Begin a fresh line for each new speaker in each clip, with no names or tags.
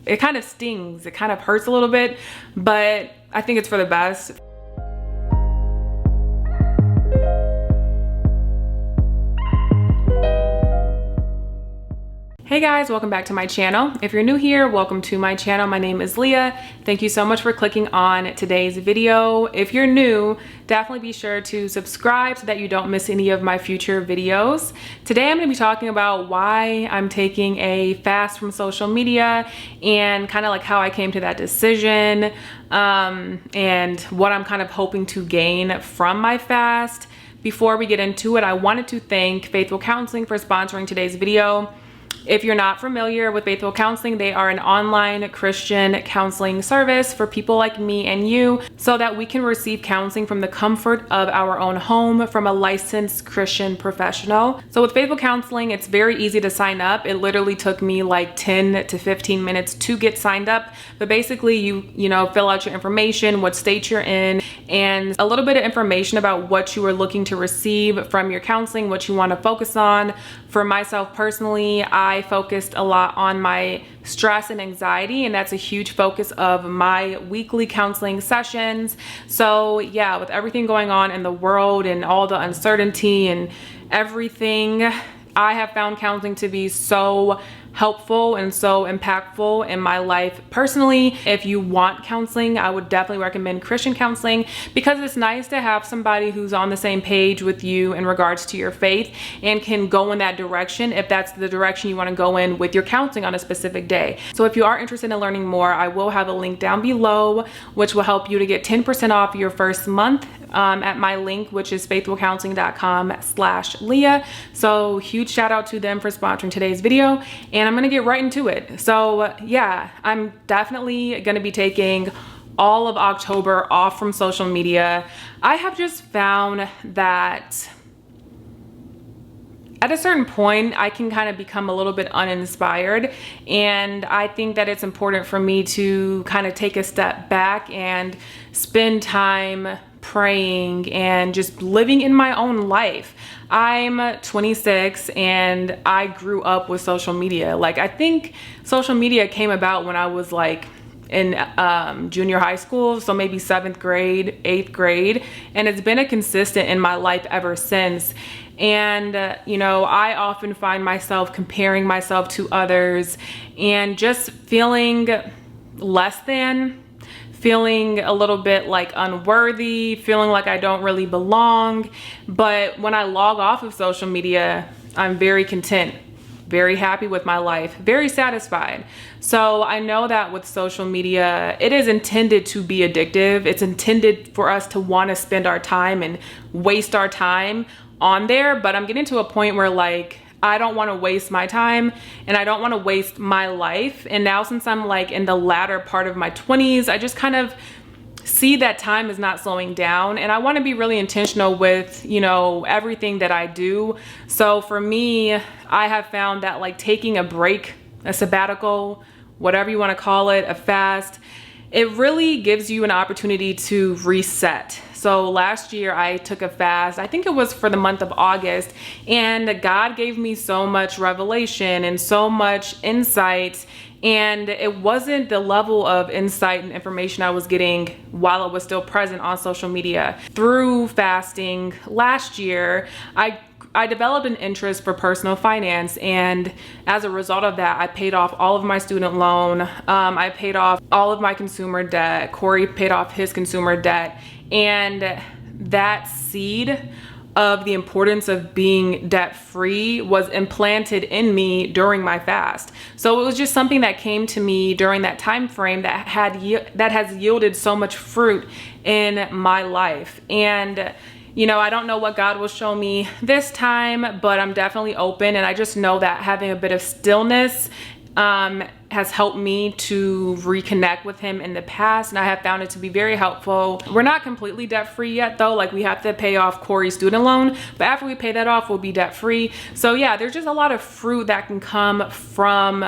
it kind of stings, it kind of hurts a little bit, but I think it's for the best. Hey guys, welcome back to my channel. If you're new here, welcome to my channel. My name is Leah. Thank you so much for clicking on today's video. If you're new, definitely be sure to subscribe so that you don't miss any of my future videos. Today I'm going to be talking about why I'm taking a fast from social media and kind of like how I came to that decision, and what I'm kind of hoping to gain from my fast. Before we get into it, I wanted to thank Faithful Counseling for sponsoring today's video. If you're not familiar with Faithful Counseling, they are an online Christian counseling service for people like me and you so that we can receive counseling from the comfort of our own home from a licensed Christian professional. So with Faithful Counseling, it's very easy to sign up. It literally took me like 10 to 15 minutes to get signed up. But basically you know, fill out your information, what state you're in, and a little bit of information about what you are looking to receive from your counseling, what you want to focus on. For myself personally, I focused a lot on my stress and anxiety, and that's a huge focus of my weekly counseling sessions. So yeah, with everything going on in the world and all the uncertainty and everything, I have found counseling to be so helpful and so impactful in my life personally. If you want counseling, I would definitely recommend Christian counseling because it's nice to have somebody who's on the same page with you in regards to your faith and can go in that direction if that's the direction you want to go in with your counseling on a specific day. So if you are interested in learning more, I will have a link down below which will help you to get 10% off your first month at my link, which is faithfulcounseling.com/Leah. So huge shout out to them for sponsoring today's video, and I'm gonna get right into it. So yeah, I'm definitely gonna be taking all of October off from social media. I have just found that at a certain point, I can kind of become a little bit uninspired, and I think that it's important for me to kind of take a step back and spend time praying and just living in my own life. I'm 26 and I grew up with social media. Like, I think social media came about when I was like in junior high school, so maybe 7th grade, 8th grade, and it's been a consistent in my life ever since. And you know, I often find myself comparing myself to others and just feeling less than, feeling a little bit like unworthy, feeling like I don't really belong. But when I log off of social media, I'm very content, very happy with my life, very satisfied. So I know that with social media, it is intended to be addictive. It's intended for us to want to spend our time and waste our time on there. But I'm getting to a point where like, I don't want to waste my time and I don't want to waste my life. And now since I'm like in the latter part of my 20s, I just kind of see that time is not slowing down, and I want to be really intentional with, you know, everything that I do. So for me, I have found that like taking a break, a sabbatical, whatever you want to call it, a fast, it really gives you an opportunity to reset. So last year I took a fast, I think it was for the month of August, and God gave me so much revelation and so much insight. And it wasn't the level of insight and information I was getting while I was still present on social media. Through fasting last year, I developed an interest for personal finance, and as a result of that, I paid off all of my student loan. I paid off all of my consumer debt. Corey paid off his consumer debt. And that seed of the importance of being debt-free was implanted in me during my fast. So it was just something that came to me during that time frame that has yielded so much fruit in my life. And you know, I don't know what God will show me this time, but I'm definitely open, and I just know that having a bit of stillness has helped me to reconnect with him in the past, and I have found it to be very helpful. We're not completely debt free yet though, like we have to pay off Corey's student loan, but after we pay that off, we'll be debt free. So yeah, there's just a lot of fruit that can come from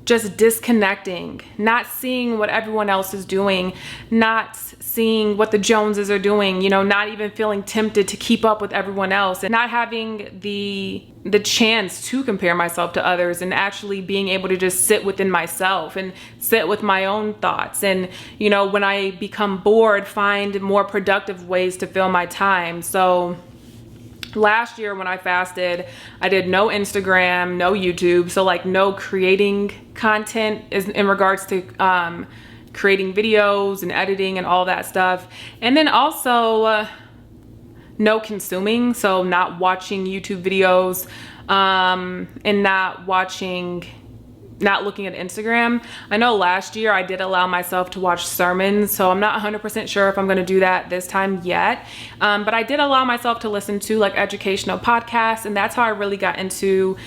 just disconnecting, not seeing what everyone else is doing, not seeing what the Joneses are doing, you know, not even feeling tempted to keep up with everyone else, and not having the chance to compare myself to others, and actually being able to just sit within myself and sit with my own thoughts. And, you know, when I become bored, find more productive ways to fill my time. So last year when I fasted, I did no Instagram, no YouTube. So like no creating content is in regards to creating videos and editing and all that stuff. And then also no consuming. So not watching YouTube videos and not looking at Instagram. I know last year I did allow myself to watch sermons, so I'm not 100% sure if I'm gonna do that this time yet. But I did allow myself to listen to like educational podcasts, and that's how I really got into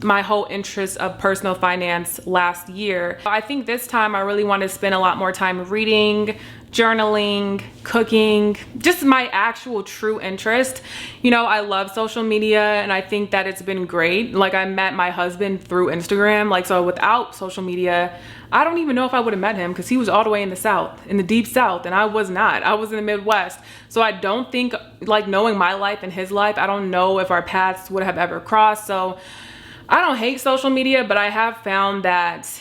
my whole interest of personal finance last year. I think this time I really want to spend a lot more time reading, journaling, cooking, just my actual true interest. You know, I love social media and I think that it's been great. Like I met my husband through Instagram. Like, so without social media, I don't even know if I would have met him because he was all the way in the South, in the deep South, and I was not. I was in the Midwest. So I don't think, like knowing my life and his life, I don't know if our paths would have ever crossed. So I don't hate social media, but I have found that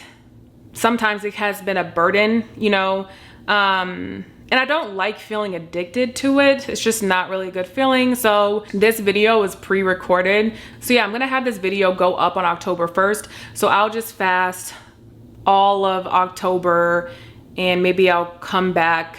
sometimes it has been a burden, you know, and I don't like feeling addicted to it. It's just not really a good feeling. So this video is pre-recorded. So yeah, I'm gonna have this video go up on October 1st. So I'll just fast all of October and maybe I'll come back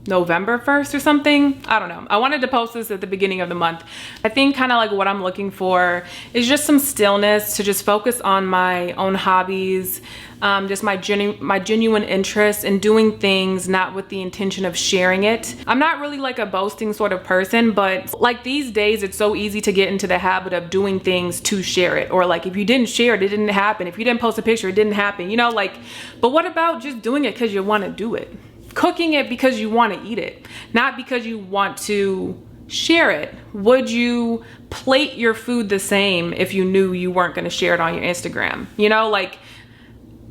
November 1st or something. I don't know. I wanted to post this at the beginning of the month. I think kind of like what I'm looking for is just some stillness to just focus on my own hobbies, just my genuine interest in doing things, not with the intention of sharing it. I'm not really like a boasting sort of person, but like these days it's so easy to get into the habit of doing things to share it, or like if you didn't share it, it didn't happen. If you didn't post a picture, it didn't happen, you know, like, but what about just doing it because you want to do it? Cooking it because you want to eat it, not because you want to share it. Would you plate your food the same if you knew you weren't going to share it on your Instagram? You know, like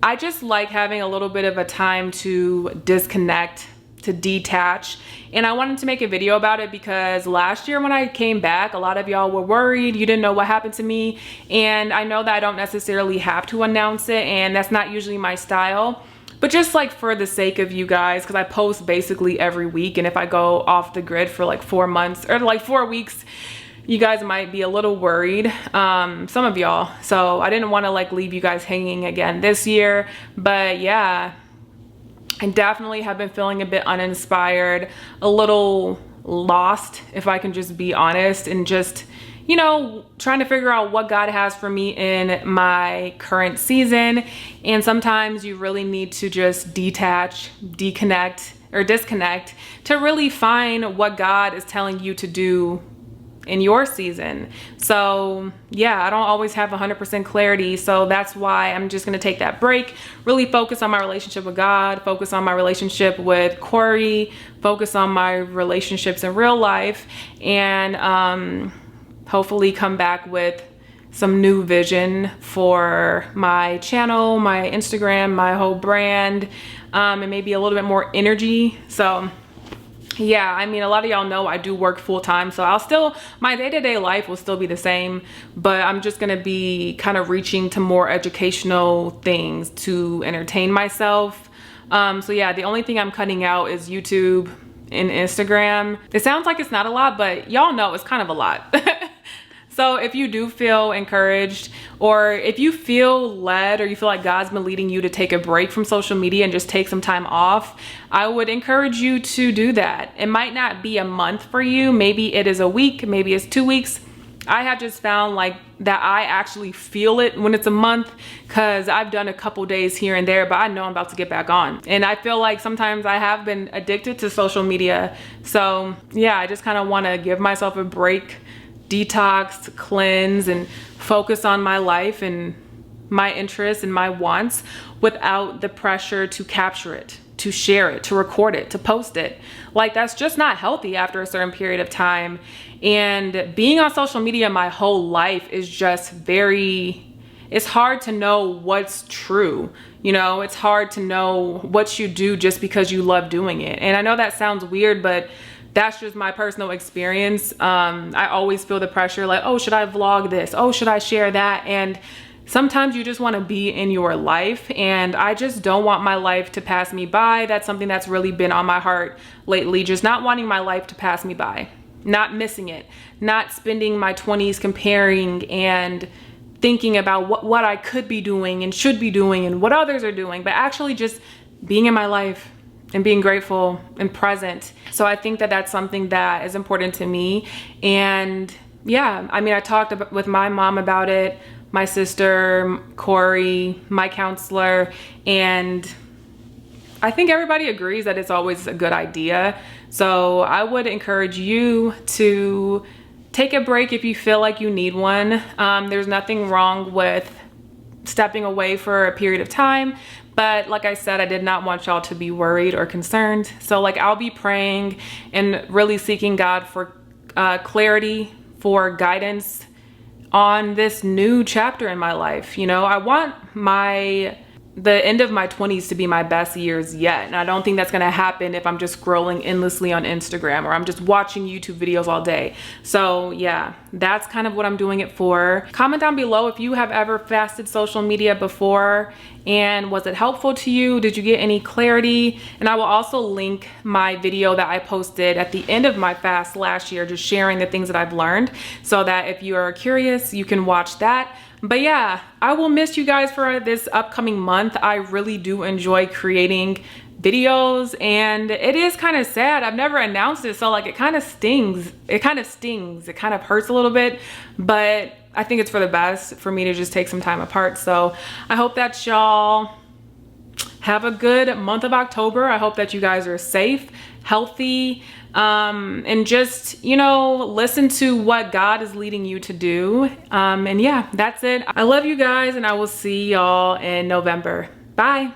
I just like having a little bit of a time to disconnect, to detach. And I wanted to make a video about it because last year when I came back, a lot of y'all were worried. You didn't know what happened to me. And I know that I don't necessarily have to announce it, and that's not usually my style. But just like for the sake of you guys, because I post basically every week, and if I go off the grid for like 4 months or like 4 weeks, you guys might be a little worried, some of y'all. So I didn't want to like leave you guys hanging again this year. But yeah, I definitely have been feeling a bit uninspired, a little lost, if I can just be honest, and just, you know, trying to figure out what God has for me in my current season. And sometimes you really need to just detach, disconnect to really find what God is telling you to do in your season. So yeah, I don't always have 100% clarity. So that's why I'm just gonna take that break, really focus on my relationship with God, focus on my relationship with Corey, focus on my relationships in real life, and hopefully come back with some new vision for my channel, my Instagram, my whole brand, and maybe a little bit more energy. So yeah, I mean, a lot of y'all know I do work full time, so my day-to-day life will still be the same, but I'm just gonna be kind of reaching to more educational things to entertain myself. So yeah, the only thing I'm cutting out is YouTube and Instagram. It sounds like it's not a lot, but y'all know it's kind of a lot. So if you do feel encouraged, or if you feel led, or you feel like God's been leading you to take a break from social media and just take some time off, I would encourage you to do that. It might not be a month for you. Maybe it is a week, maybe it's 2 weeks. I have just found like that I actually feel it when it's a month, because I've done a couple days here and there, but I know I'm about to get back on. And I feel like sometimes I have been addicted to social media. So yeah, I just kind of want to give myself a break, detox, cleanse, and focus on my life and my interests and my wants without the pressure to capture it, to share it, to record it, to post it. Like, that's just not healthy after a certain period of time. And being on social media my whole life is just it's it's hard to know what's true. You know, it's hard to know what you do just because you love doing it. And I know that sounds weird, but that's just my personal experience. I always feel the pressure like, oh, should I vlog this? Oh, should I share that? And sometimes you just want to be in your life, and I just don't want my life to pass me by. That's something that's really been on my heart lately, just not wanting my life to pass me by, not missing it, not spending my 20s comparing and thinking about what I could be doing and should be doing and what others are doing, but actually just being in my life and being grateful and present. So I think that that's something that is important to me. And yeah, I mean, I talked with my mom about it, my sister, Corey, my counselor, and I think everybody agrees that it's always a good idea. So I would encourage you to take a break if you feel like you need one. There's nothing wrong with stepping away for a period of time. But like I said, I did not want y'all to be worried or concerned. So like, I'll be praying and really seeking God for clarity, for guidance on this new chapter in my life. You know, I want the end of my 20s to be my best years yet. And I don't think that's gonna happen if I'm just scrolling endlessly on Instagram or I'm just watching YouTube videos all day. So yeah, that's kind of what I'm doing it for. Comment down below if you have ever fasted social media before, and was it helpful to you? Did you get any clarity? And I will also link my video that I posted at the end of my fast last year, just sharing the things that I've learned, so that if you are curious, you can watch that. But yeah, I will miss you guys for this upcoming month. I really do enjoy creating videos, and it is kind of sad. I've never announced it, so like it kind of stings. It kind of hurts a little bit, but I think it's for the best for me to just take some time apart. So I hope that y'all have a good month of October. I hope that you guys are safe, healthy, and just, you know, listen to what God is leading you to do. And yeah, that's it. I love you guys, and I will see y'all in November. Bye.